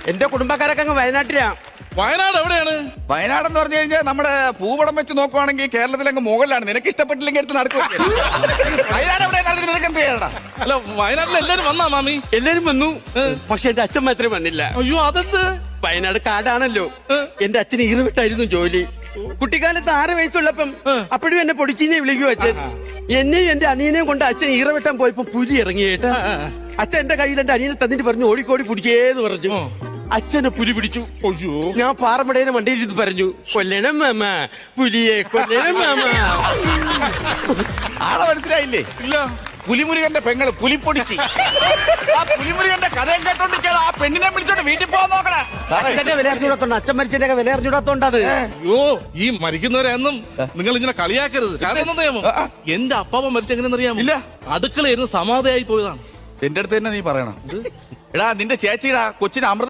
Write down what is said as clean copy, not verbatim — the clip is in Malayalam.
എന്റെ കുടുംബക്കാരൊക്കെ അങ്ങ് വയനാട്ടിലാ. വയനാട് എവിടെയാണ്? വയനാട് എന്ന് പറഞ്ഞു കഴിഞ്ഞാൽ നമ്മുടെ ഭൂപടം വെച്ച് നോക്കുവാണെങ്കിൽ കേരളത്തിലങ്ങ് മുകളിലാണ്. നിനക്ക് ഇഷ്ടപ്പെട്ടില്ലെങ്കിൽ എടുത്ത് നടക്കുക. വയനാട് എവിടെയാണ്? നിനക്ക് എന്ത് ചെയ്യണം? അല്ല, വയനാട്ടിൽ എല്ലാരും വന്നാ മാമി? എല്ലാരും വന്നു, പക്ഷെ എന്റെ അച്ഛൻ മാത്രമേ വന്നില്ല. അയ്യോ, അതെന്ത്? വയനാട് കാടാണല്ലോ. എന്റെ അച്ഛന് ഈറുവിട്ടായിരുന്നു ജോലി. കുട്ടിക്കാലത്ത് 6 വയസ്സുള്ളപ്പം അപ്പോഴും എന്നെ പൊടിച്ചീനെ വിളിക്കൂ അച്ഛൻ. എന്നെയും എന്റെ അനിയനെയും കൊണ്ട് അച്ഛൻ ഈറവെട്ടാൻ പോയപ്പോ പുലി ഇറങ്ങിയേട്ടാ. അച്ഛൻ എന്റെ കയ്യിൽ എന്റെ അനിയനെ തന്നിട്ട് പറഞ്ഞു ഓടിക്കോടി പിടിച്ചേന്ന് പറഞ്ഞു. അച്ഛനെ പുലി പിടിച്ചു. ഞാൻ പാറമടേനെ വണ്ടിയിൽ ഇത് പറഞ്ഞു, കൊല്ലണം മാമ, പുലിയെ കൊല്ലണം മാമ. ആളെ മനസ്സിലായില്ലേ? ഇല്ല. പുലിമുരുകന്റെ പെങ്ങള് പുലിപ്പൊടിച്ച്. ആ പുലിമുരുകന്റെ കഥയും കേട്ടോണ്ടിരിക്കാതെ ആ പെണ്ണിനെ വിളിച്ചോണ്ട് വീട്ടിൽ പോകാൻ നോക്കണേ. അച്ഛന്റെ വില അറിഞ്ഞൂടാത്തോണ്ട്, അച്ഛൻ മരിച്ചതിന്റെ വില അറിഞ്ഞൂടാത്തോണ്ടാണ്. അയ്യോ, ഈ മരിക്കുന്നവരെ എന്നും നിങ്ങൾ ഇങ്ങനെ കളിയാക്കരുത്. കാരണം എന്താ, എന്റെ അപ്പാപ്പ മരിച്ച എങ്ങനെയെന്നറിയാമോ? ഇല്ല. അടുക്കളയിരുന്ന് സമാധിയായി പോയതാണ്. എന്റെ അടുത്ത് തന്നെ നീ പറയണം. എടാ, നിന്റെ ചേച്ചിയുടെ കൊച്ചിന് അമൃത